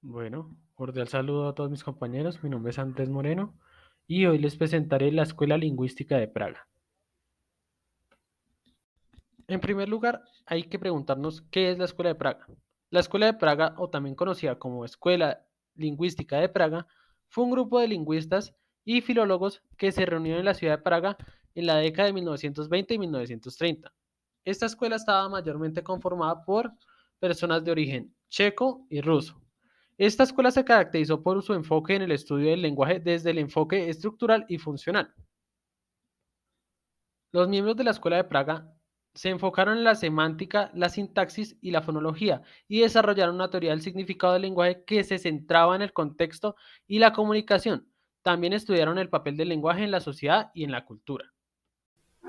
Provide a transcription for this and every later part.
Bueno, cordial saludo a todos mis compañeros. Mi nombre es Andrés Moreno y hoy les presentaré la Escuela Lingüística de Praga. En primer lugar, hay que preguntarnos qué es la Escuela de Praga. La Escuela de Praga, o también conocida como Escuela Lingüística de Praga, fue un grupo de lingüistas y filólogos que se reunieron en la ciudad de Praga en la década de 1920 y 1930. Esta escuela estaba mayormente conformada por personas de origen checo y ruso. Esta escuela se caracterizó por su enfoque en el estudio del lenguaje desde el enfoque estructural y funcional. Los miembros de la Escuela de Praga se enfocaron en la semántica, la sintaxis y la fonología y desarrollaron una teoría del significado del lenguaje que se centraba en el contexto y la comunicación. También estudiaron el papel del lenguaje en la sociedad y en la cultura.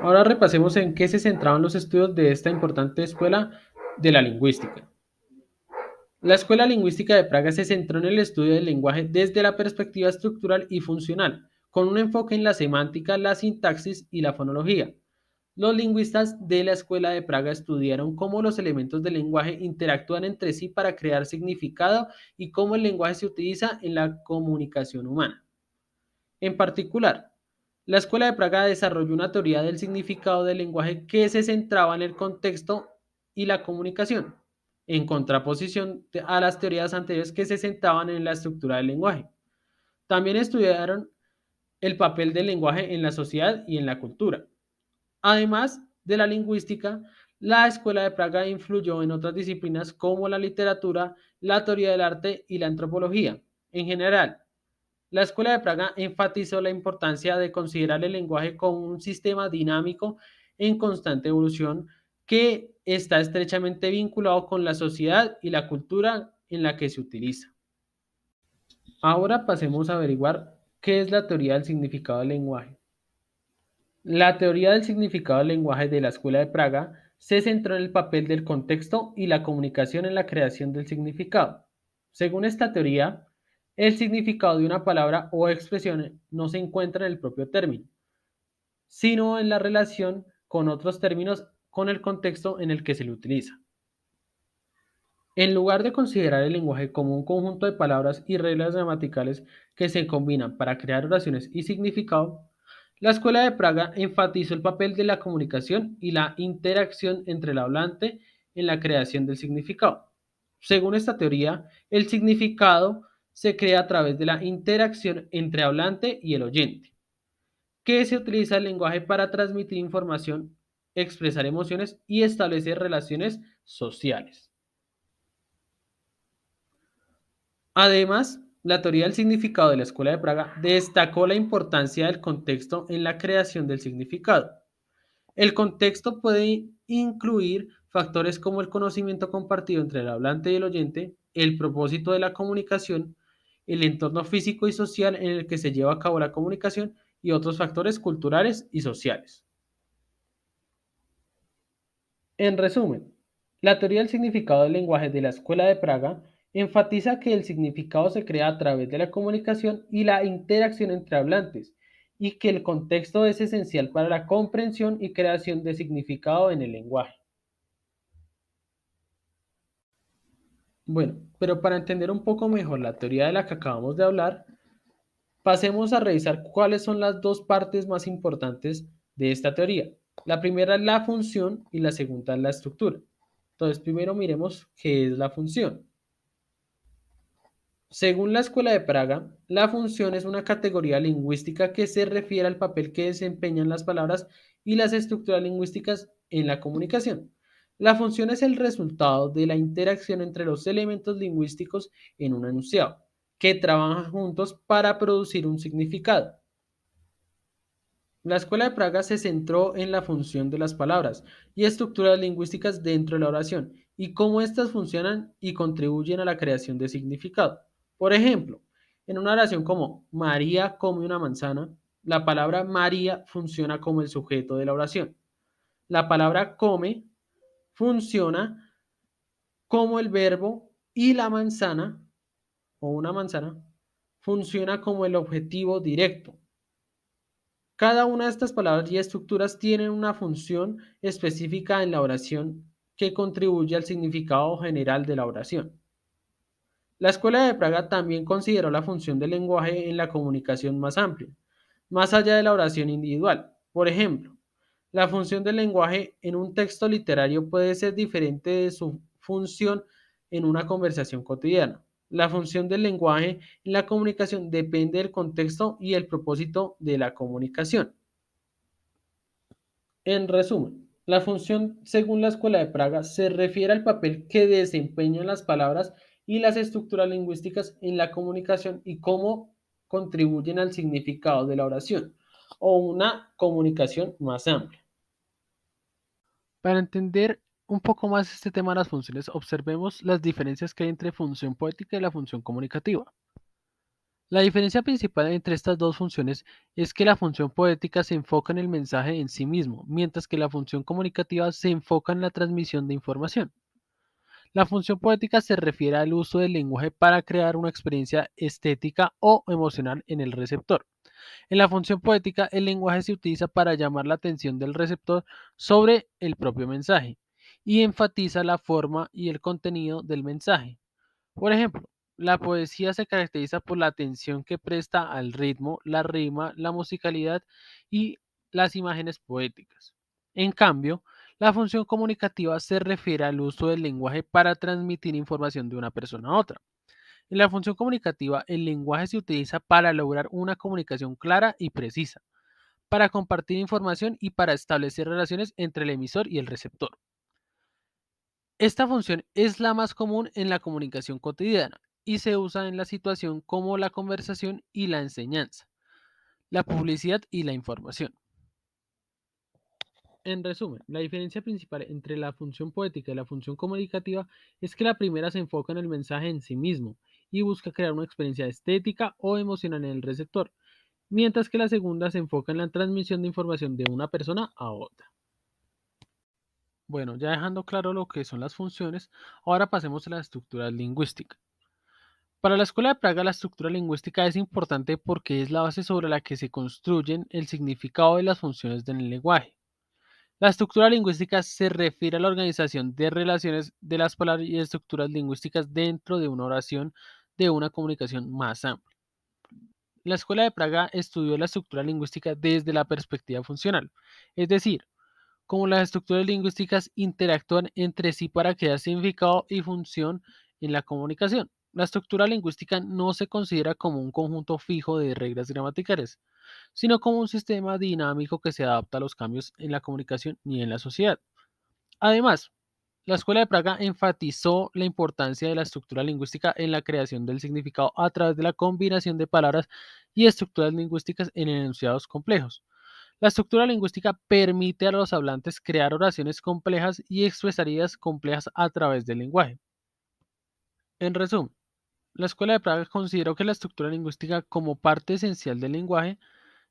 Ahora repasemos en qué se centraban los estudios de esta importante escuela de la lingüística. La Escuela Lingüística de Praga se centró en el estudio del lenguaje desde la perspectiva estructural y funcional, con un enfoque en la semántica, la sintaxis y la fonología. Los lingüistas de la Escuela de Praga estudiaron cómo los elementos del lenguaje interactúan entre sí para crear significado y cómo el lenguaje se utiliza en la comunicación humana. En particular, la Escuela de Praga desarrolló una teoría del significado del lenguaje que se centraba en el contexto y la comunicación, en contraposición a las teorías anteriores que se centraban en la estructura del lenguaje. También estudiaron el papel del lenguaje en la sociedad y en la cultura. Además de la lingüística, la Escuela de Praga influyó en otras disciplinas como la literatura, la teoría del arte y la antropología. En general, la Escuela de Praga enfatizó la importancia de considerar el lenguaje como un sistema dinámico en constante evolución que está estrechamente vinculado con la sociedad y la cultura en la que se utiliza. Ahora pasemos a averiguar qué es la teoría del significado del lenguaje. La teoría del significado del lenguaje de la Escuela de Praga se centró en el papel del contexto y la comunicación en la creación del significado. Según esta teoría, el significado de una palabra o expresión no se encuentra en el propio término, sino en la relación con otros términos con el contexto en el que se le utiliza. En lugar de considerar el lenguaje como un conjunto de palabras y reglas gramaticales que se combinan para crear oraciones y significado, la Escuela de Praga enfatizó el papel de la comunicación y la interacción entre el hablante en la creación del significado. Según esta teoría, el significado se crea a través de la interacción entre hablante y el oyente, que se utiliza el lenguaje para transmitir información, expresar emociones y establecer relaciones sociales. Además, la teoría del significado de la Escuela de Praga destacó la importancia del contexto en la creación del significado. El contexto puede incluir factores como el conocimiento compartido entre el hablante y el oyente, el propósito de la comunicación, el entorno físico y social en el que se lleva a cabo la comunicación y otros factores culturales y sociales. En resumen, la teoría del significado del lenguaje de la Escuela de Praga enfatiza que el significado se crea a través de la comunicación y la interacción entre hablantes, y que el contexto es esencial para la comprensión y creación de significado en el lenguaje. Bueno, pero para entender un poco mejor la teoría de la que acabamos de hablar, pasemos a revisar cuáles son las dos partes más importantes de esta teoría. La primera es la función y la segunda es la estructura. Entonces, primero miremos qué es la función. Según la Escuela de Praga, la función es una categoría lingüística que se refiere al papel que desempeñan las palabras y las estructuras lingüísticas en la comunicación. La función es el resultado de la interacción entre los elementos lingüísticos en un enunciado, que trabajan juntos para producir un significado. La Escuela de Praga se centró en la función de las palabras y estructuras lingüísticas dentro de la oración y cómo éstas funcionan y contribuyen a la creación de significado. Por ejemplo, en una oración como María come una manzana, la palabra María funciona como el sujeto de la oración. La palabra come funciona como el verbo y la manzana o una manzana funciona como el objetivo directo. Cada una de estas palabras y estructuras tienen una función específica en la oración que contribuye al significado general de la oración. La Escuela de Praga también consideró la función del lenguaje en la comunicación más amplia, más allá de la oración individual. Por ejemplo, la función del lenguaje en un texto literario puede ser diferente de su función en una conversación cotidiana. La función del lenguaje en la comunicación depende del contexto y el propósito de la comunicación. En resumen, la función, según la Escuela de Praga, se refiere al papel que desempeñan las palabras y las estructuras lingüísticas en la comunicación y cómo contribuyen al significado de la oración o una comunicación más amplia. Para entender un poco más este tema de las funciones, observemos las diferencias que hay entre función poética y la función comunicativa. La diferencia principal entre estas dos funciones es que la función poética se enfoca en el mensaje en sí mismo, mientras que la función comunicativa se enfoca en la transmisión de información. La función poética se refiere al uso del lenguaje para crear una experiencia estética o emocional en el receptor. En la función poética, el lenguaje se utiliza para llamar la atención del receptor sobre el propio mensaje y enfatiza la forma y el contenido del mensaje. Por ejemplo, la poesía se caracteriza por la atención que presta al ritmo, la rima, la musicalidad y las imágenes poéticas. En cambio, la función comunicativa se refiere al uso del lenguaje para transmitir información de una persona a otra. En la función comunicativa, el lenguaje se utiliza para lograr una comunicación clara y precisa, para compartir información y para establecer relaciones entre el emisor y el receptor. Esta función es la más común en la comunicación cotidiana y se usa en la situación como la conversación y la enseñanza, la publicidad y la información. En resumen, la diferencia principal entre la función poética y la función comunicativa es que la primera se enfoca en el mensaje en sí mismo y busca crear una experiencia estética o emocional en el receptor, mientras que la segunda se enfoca en la transmisión de información de una persona a otra. Bueno, ya dejando claro lo que son las funciones, ahora pasemos a la estructura lingüística. Para la Escuela de Praga, la estructura lingüística es importante porque es la base sobre la que se construyen el significado de las funciones del lenguaje. La estructura lingüística se refiere a la organización de relaciones de las palabras y estructuras lingüísticas dentro de una oración de una comunicación más amplia. La Escuela de Praga estudió la estructura lingüística desde la perspectiva funcional, es decir, cómo las estructuras lingüísticas interactúan entre sí para crear significado y función en la comunicación. La estructura lingüística no se considera como un conjunto fijo de reglas gramaticales, sino como un sistema dinámico que se adapta a los cambios en la comunicación y en la sociedad. Además, la Escuela de Praga enfatizó la importancia de la estructura lingüística en la creación del significado a través de la combinación de palabras y estructuras lingüísticas en enunciados complejos. La estructura lingüística permite a los hablantes crear oraciones complejas y expresar ideas complejas a través del lenguaje. En resumen, la Escuela de Praga consideró que la estructura lingüística como parte esencial del lenguaje,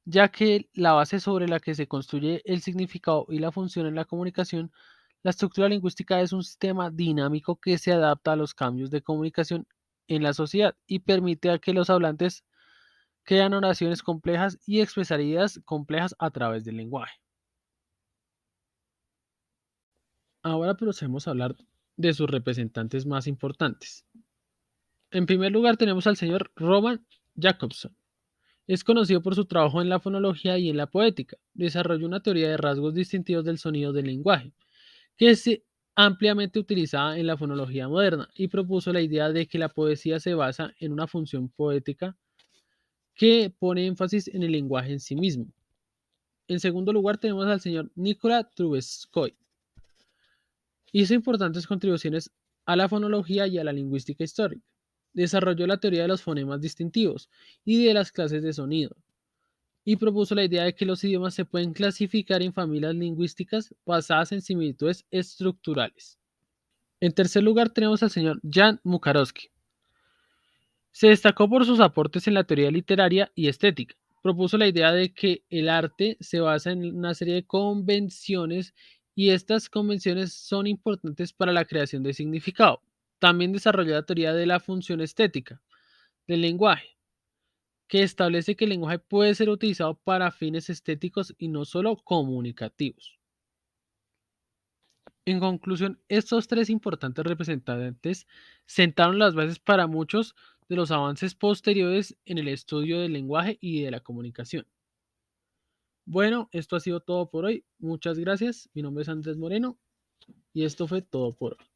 ya que la base sobre la que se construye el significado y la función en la comunicación, la estructura lingüística es un sistema dinámico que se adapta a los cambios de comunicación en la sociedad y permite a que los hablantes crean oraciones complejas y expresar ideas complejas a través del lenguaje. Ahora procedemos a hablar de sus representantes más importantes. En primer lugar tenemos al señor Roman Jakobson. Es conocido por su trabajo en la fonología y en la poética. Desarrolló una teoría de rasgos distintivos del sonido del lenguaje, que es ampliamente utilizada en la fonología moderna, y propuso la idea de que la poesía se basa en una función poética que pone énfasis en el lenguaje en sí mismo. En segundo lugar tenemos al señor Nikola Trubetskoy. Hizo importantes contribuciones a la fonología y a la lingüística histórica. Desarrolló la teoría de los fonemas distintivos y de las clases de sonido, y propuso la idea de que los idiomas se pueden clasificar en familias lingüísticas basadas en similitudes estructurales. En tercer lugar tenemos al señor Jan Mukarowski. Se destacó por sus aportes en la teoría literaria y estética. Propuso la idea de que el arte se basa en una serie de convenciones y estas convenciones son importantes para la creación de significado. También desarrolló la teoría de la función estética del lenguaje, que establece que el lenguaje puede ser utilizado para fines estéticos y no solo comunicativos. En conclusión, estos tres importantes representantes sentaron las bases para muchos de los avances posteriores en el estudio del lenguaje y de la comunicación. Bueno, esto ha sido todo por hoy. Muchas gracias. Mi nombre es Andrés Moreno y esto fue todo por hoy.